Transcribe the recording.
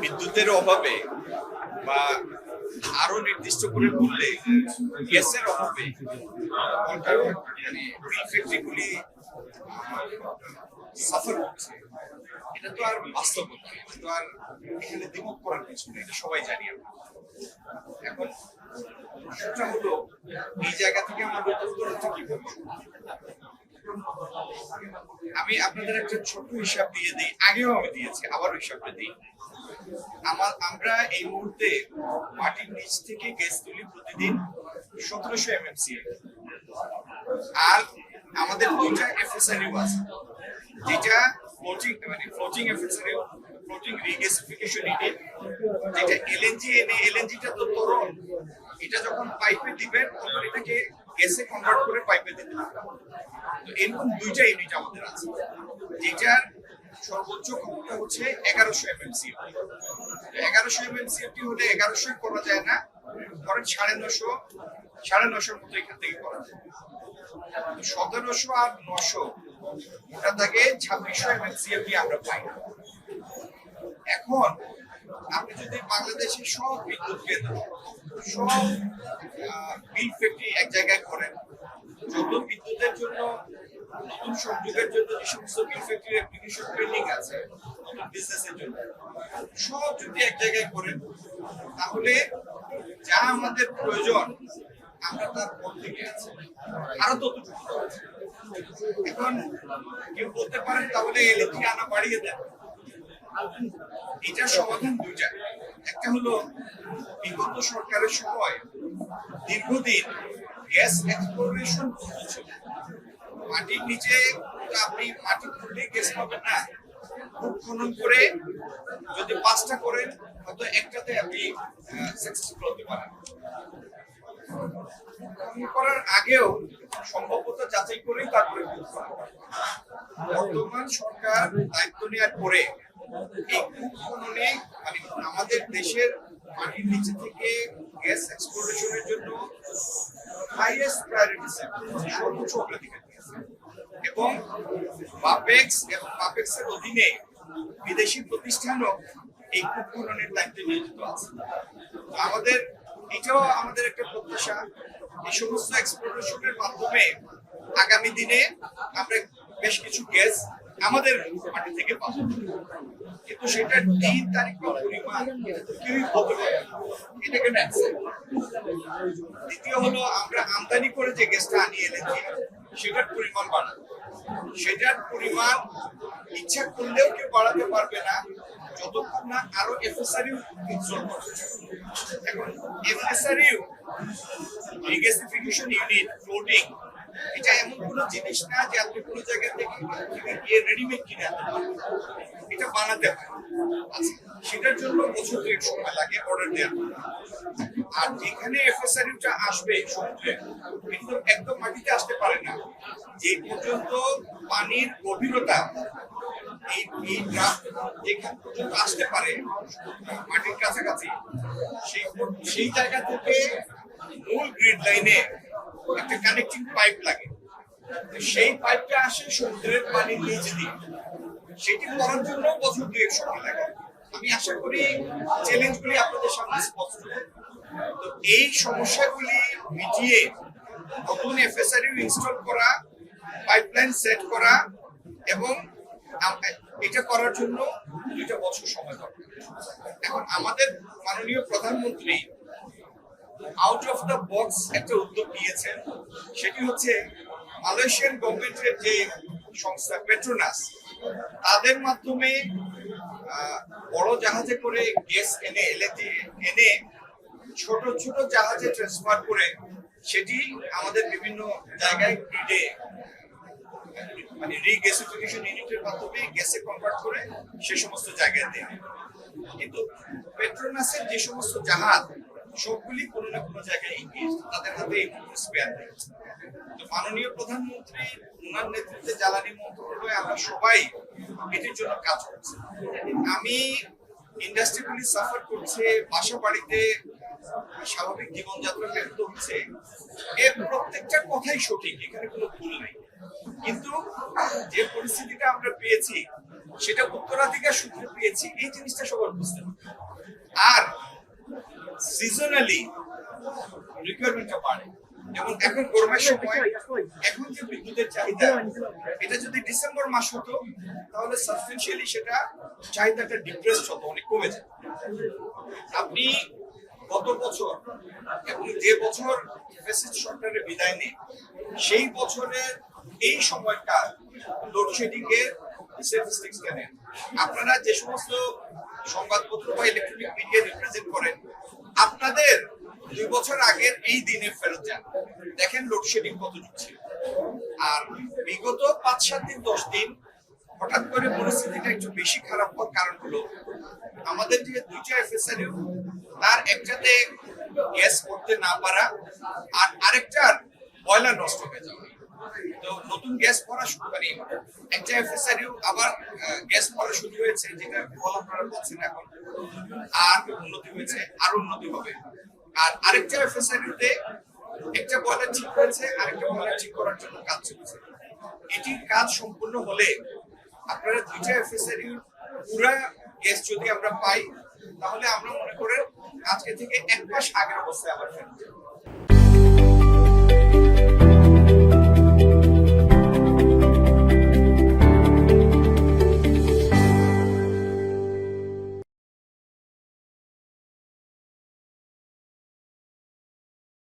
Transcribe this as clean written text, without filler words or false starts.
বিদ্যুতের অভাবে বা আরো নির্দিষ্ট করে বললে গ্যাসের অভাবে ফ্যাক্টরিগুলি সাফার করছে। এটা তো আর বাস্তবতা, এটা তো আর এখানে দ্বিমত করার কিছু নেই, এটা সবাই জানি আমরা। এখন সেটা হলো এই জায়গা থেকে আমাদের উত্তরণটা কিভাবে। আমি আপনাদের একটা ছোট হিসাব দিয়ে দিই, আগেও আমি দিয়েছি, আবারও হিসাবটা দিই। আমরা এই মুহূর্তে মাটির নিচ থেকে গ্যাস তুলি প্রতিদিন 1700 MMCA, আর আমাদের দুইটা এফএসআরইউ আছে, যেটা floating FSRU, floating regasification unit, যেটা এলএনজি এনে, এলএনজিটা তো তরল, এটা যখন পাইপে দিবেন তখন এটাকে গ্যাসে কনভার্ট করে পাইপে দিতে হবে। তো এরকম দুইটা ইউনিট আমাদের আছে, যেটার সর্বোচ্চ ক্ষমতা হচ্ছে 1100 MMCF। 1100 MMCF হলে 1100 করা যায় না, ধরেন 950 মতো এখান থেকে করা যায়। 1700 আর 900 ওটা থেকে 2600 MMCF আমরা পাই। এখন আপনি যদি বাংলাদেশের সব বিদ্যুৎ কেন্দ্র, সব মিল ফ্যাক্টরি এক জায়গায় করেন, যত বিদ্যুতের জন্য নতুন সংযোগের জন্য যে সমস্ত মিল ফ্যাক্টরি অ্যাপ্লিকেশন পেন্ডিং আছে নতুন বিজনেসের জন্য, সব যদি এক জায়গায় করেন, তাহলে যা আমাদের প্রয়োজন আমরা তার পর থেকে আছি, আরো ততটুকু আছে। এখন কেউ বলতে পারেন তাহলে এলএনজি আনা বাড়িয়ে দেন। এটার সমাধান দুইটা। একটা হলো বিগত সরকারের সময় দীর্ঘদিন গ্যাস এক্সপ্লোরেশন ছিল, মাটির নিচে আপনি মাটি খুঁড়লে গ্যাস পাবেন না, খুব খনন করে যদি 5টা করেন হয়তো একটাতে আপনি সাকসেসফুল হতে পারেন। করার আগেও সম্ভাব্যতা যাচাই করেই তারপরে বর্তমান সরকার দায়িত্ব নেওয়ার পরে এই কূপ খননে, মানে আমাদের দেশের মাটির নিচে থেকে গ্যাস এক্সপ্লোরেশনের জন্য হাইয়েস্ট প্রায়োরিটি সর্বোচ্চ অগ্রাধিকার দিয়েছে, এবং বাপেক্সের অধীনে বিদেশি প্রতিষ্ঠানও এই কূপ খননের দায়িত্বে নিয়োজিত আছে। আমাদের এটাও আমাদের একটা প্রত্যাশা, এই সমস্ত এক্সপ্লোরেশনের মাধ্যমে আগামী দিনে আমরা বেশ কিছু গ্যাস আমাদের মাটি থেকে পাবো, কিন্তু সেটার দিন তারিখ বা পরিমাণ কেউই বলতে পারে না, এটা কেন। দ্বিতীয় হলো আমরা আমদানি করে যে গ্যাসটা আনি এলএনজি, সেটার পরিমাণ বাড়ানো, সেটার পরিমাণ ইচ্ছা করলেও কেউ বাড়াতে পারবে না যতক্ষণ না আরো এফএসআরইউ ইনস্টল করবে। এখন এফএসআরইউ রিগ্যাসিফিকেশন ইউনিট ফ্লোটিং, এটা এমন কোনো জিনিস না যে আপনি কোনো জায়গা থেকে গিয়ে রেডিমেড কিনে আনতে পারবেন, এটা বানাতে হয়। আচ্ছা, সেটার জন্য বছর দেড় সময় লাগে অর্ডার দেওয়ার। আর যেখানে এফএসআরইউটা আসবে সমুদ্রে, কিন্তু একদম মাটিতে আসতে পারে না, যে পর্যন্ত পানির গভীরতা এই ড্রাফট যেখান পর্যন্ত আসতে পারে মাটির কাছাকাছি, সেই জায়গা থেকে মূল গ্রিড লাইনে একটা কানেক্টিং পাইপ লাগে, সেই পাইপটা আসে সমুদ্রের পানির নিচ দিয়ে, সেটি করার জন্য বছর দুয়েক সময় লাগে। আমি আশা করি চ্যালেঞ্জগুলি আপনাদের সামনে স্পষ্ট। তো এই সমস্যাগুলি মিটিয়ে নতুন এফএসআরইউ ইনস্টল করা, পাইপলাইন সেট করা, এবং এটা করার জন্য 2টা বছর সময় দরকার। এখন আমাদের মাননীয় প্রধানমন্ত্রী আউট অফ দ্য বক্স একটা উদ্যোগ নিয়েছেন, সেটি হচ্ছে মালয়েশিয়ান গভর্নমেন্টের যে সংস্থা পেট্রোনাস, তাদের মাধ্যমে বড় জাহাজে করে গ্যাস এনে এলএনজি এনে ছোট ছোট জাহাজে ট্রান্সফার করে সেটি আমাদের বিভিন্ন জায়গায় গ্রিডে, মানে রিগ্যাসিফিকেশন ইউনিটের মাধ্যমে গ্যাসে কনভার্ট করে সে সমস্ত জায়গায় দেয়। কিন্তু পেট্রোনাসের যে সমস্ত জাহাজ সবগুলি কোনো না কোনো জায়গায় ইংরেজ, তাদের হাতে এই স্পেয়ার নেই। তো মাননীয় প্রধানমন্ত্রী ওনার নেতৃত্বে জ্বালানি মন্ত্রণালয়ে আমরা সবাই এটির জন্য কাজ করছি। আমি ইন্ডাস্ট্রিগুলি সাফার করছে, বাসা বাড়িতে স্বাভাবিক জীবনযাত্রা ব্যাহত হচ্ছে, এর প্রত্যেকটা কথাই সঠিক, এখানে কোনো ভুল নাই। কিন্তু যে পরিস্থিতিটা আমরা পেয়েছি সেটা উত্তরাধিকার সূত্রে পেয়েছি, এই জিনিসটা সবার বুঝতে হবে। আর সিজনালি রিকোয়ারমেন্টটা বাড়ে, যেমন এখন গরমের সময় এখন যে বিদ্যুতের চাহিদা, এটা যদি ডিসেম্বর মাস হতো তাহলে সাবস্টেন্সিয়ালি সেটা চাহিদাটা ডিপ্রেসড হতো, অনেক কমে যেত। আপনি গত বছর এবং যে বছর ফ্যাসিস্ট সরকারের বিদায় নেই, সেই বছরের এই সময়টা লোডশেডিং এর স্ট্যাটিস্টিক্স জানেন আপনারা, যে সমস্ত সংবাদপত্র বা ইলেকট্রনিক মিডিয়া রিপ্রেজেন্ট করেন, আপনাদের 2 বছর আগের এই দিনে ফেরত যান, দেখেন লোডশেডিং কতটুকু ছিল। আর বিগত 5-7 দিন 10 দিন হঠাৎ করে পরিস্থিতিটা একটু বেশি খারাপ হওয়ার কারণ হলো আমাদের যে 2টা এফএসআরইউ, তার একটাতে গ্যাস করতে না পারা আর আরেকটার বয়লার নষ্ট হয়ে যাওয়া। তো নতুন গ্যাস ভরা শুরু করি, একটা এফএসআরইউ আবার গ্যাস ভরা শুরু হয়েছে, যেটা ফল আপনারা বলছেন এখন, আর উন্নতি হয়েছে, আরো উন্নতি হবে। আর আরেকটা এফএসআরইউতে একটা বয়লার ঠিক হয়েছে, আরেকটা বয়লার ঠিক করার জন্য কাজ চলছে। এটির কাজ সম্পূর্ণ হলে আপনারা 2টা এফএসআরইউ পুরা গ্যাস যদি আমরা পাই, তাহলে আমরা মনে করেন আজকে থেকে 1 মাস আগের অবস্থায় আবার ফেরত যাব।